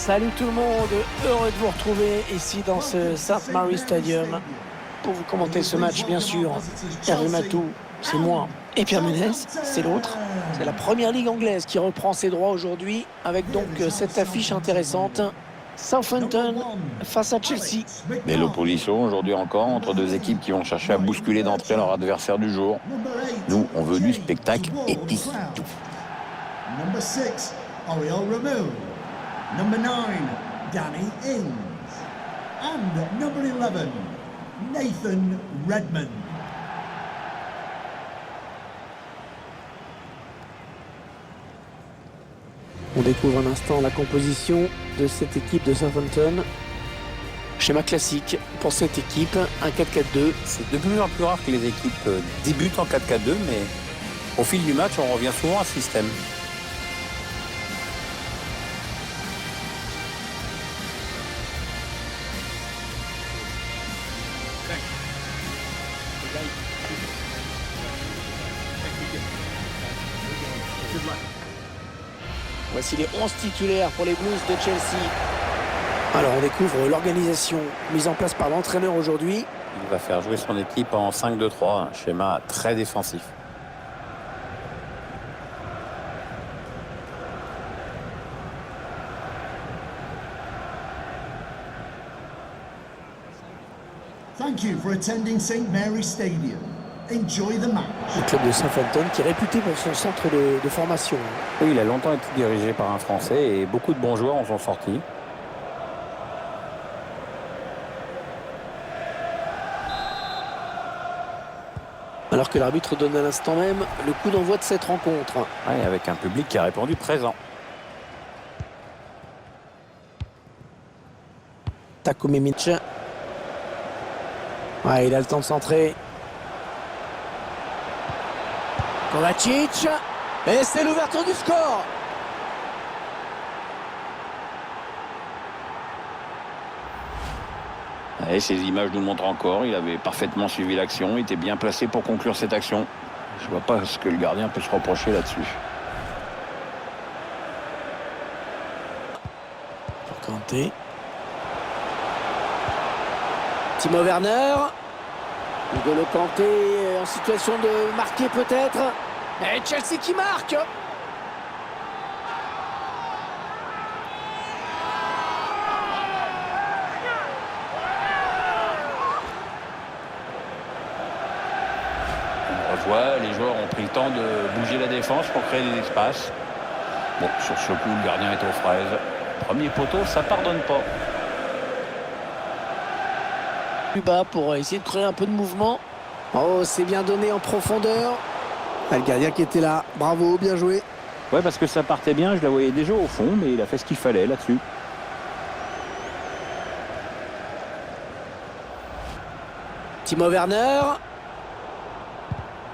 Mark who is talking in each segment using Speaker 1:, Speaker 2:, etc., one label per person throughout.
Speaker 1: Salut tout le monde, heureux de vous retrouver ici dans ce St. Mary's Stadium pour vous commenter ce match, bien sûr. Hervé Matou, c'est moi, et Pierre Ménès, c'est l'autre. C'est la première ligue anglaise qui reprend ses droits aujourd'hui avec donc cette affiche intéressante. Southampton face à Chelsea.
Speaker 2: Mais l'opposition aujourd'hui encore entre deux équipes qui vont chercher à bousculer d'entrée leur adversaire du jour. Nous, on veut du spectacle et puis c'est tout.
Speaker 3: Number 6, Oriol Romeu. Number 9, Danny Ings. And number 11, Nathan Redmond.
Speaker 1: On découvre un instant la composition de cette équipe de Southampton. Schéma classique pour cette équipe, un 4-4-2.
Speaker 2: C'est de plus en plus rare que les équipes débutent en 4-4-2, mais au fil du match, on revient souvent à ce système.
Speaker 1: Voici les 11 titulaires pour les Blues de Chelsea. Alors on découvre l'organisation mise en place par l'entraîneur aujourd'hui.
Speaker 2: Il va faire jouer son équipe en 5-2-3, un schéma très défensif.
Speaker 3: Thank you for attending St. Mary's Stadium. Enjoy the match.
Speaker 1: Le club de Southampton qui est réputé pour son centre de formation.
Speaker 2: Oui, il a longtemps été dirigé par un Français et beaucoup de bons joueurs en sont sortis.
Speaker 1: Alors que l'arbitre donne à l'instant même le coup d'envoi de cette rencontre.
Speaker 2: Ouais, avec un public qui a répondu présent.
Speaker 1: Takumi Mitch. Ouais, il a le temps de centrer. Kovacic. Et c'est l'ouverture du score.
Speaker 2: Et ces images nous le montrent encore. Il avait parfaitement suivi l'action. Il était bien placé pour conclure cette action. Je ne vois pas ce que le gardien peut se reprocher là-dessus.
Speaker 1: Pour Kanté. Timo Werner. N'Golo Kanté en situation de marquer peut-être. Et Chelsea qui marque.
Speaker 2: On revoit, les joueurs ont pris le temps de bouger la défense pour créer des espaces. Bon, sur ce coup, le gardien est aux fraises. Premier poteau, ça pardonne pas.
Speaker 1: Plus bas pour essayer de créer un peu de mouvement. Oh, c'est bien donné en profondeur. Ah, le gardien qui était là. Bravo, bien joué.
Speaker 2: Ouais, parce que ça partait bien, je la voyais déjà au fond, mais il a fait ce qu'il fallait là-dessus.
Speaker 1: Timo Werner.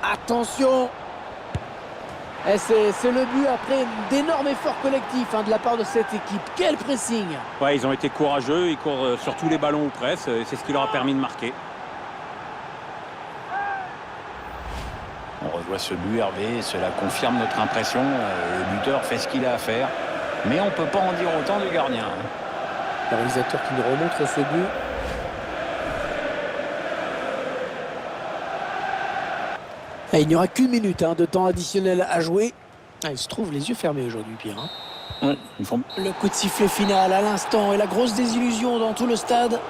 Speaker 1: Attention. Et c'est le but après d'énormes efforts collectifs de la part de cette équipe. Quel pressing.
Speaker 2: Ouais, ils ont été courageux, ils courent sur tous les ballons ou presque, et c'est ce qui leur a permis de marquer. On revoit ce but, Hervé, cela confirme notre impression. Le buteur fait ce qu'il a à faire, mais on ne peut pas en dire autant du gardien.
Speaker 1: Le réalisateur qui nous remontre ce but. Et il n'y aura qu'une minute de temps additionnel à jouer. Ah, il se trouve les yeux fermés aujourd'hui, Pierre.
Speaker 2: Ouais, ils font...
Speaker 1: Le coup de sifflet final à l'instant et la grosse désillusion dans tout le stade,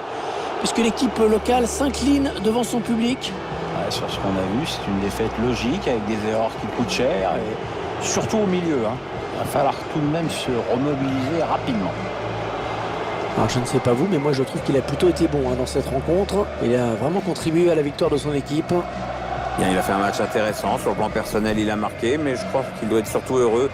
Speaker 1: puisque l'équipe locale s'incline devant son public.
Speaker 2: Ouais, sur ce qu'on a vu, c'est une défaite logique avec des erreurs qui coûtent cher, et surtout au milieu. Il va falloir tout de même se remobiliser rapidement.
Speaker 1: Alors je ne sais pas vous, mais moi je trouve qu'il a plutôt été bon dans cette rencontre. Il a vraiment contribué à la victoire de son équipe.
Speaker 2: Bien, il a fait un match intéressant. Sur le plan personnel, il a marqué, mais je crois qu'il doit être surtout heureux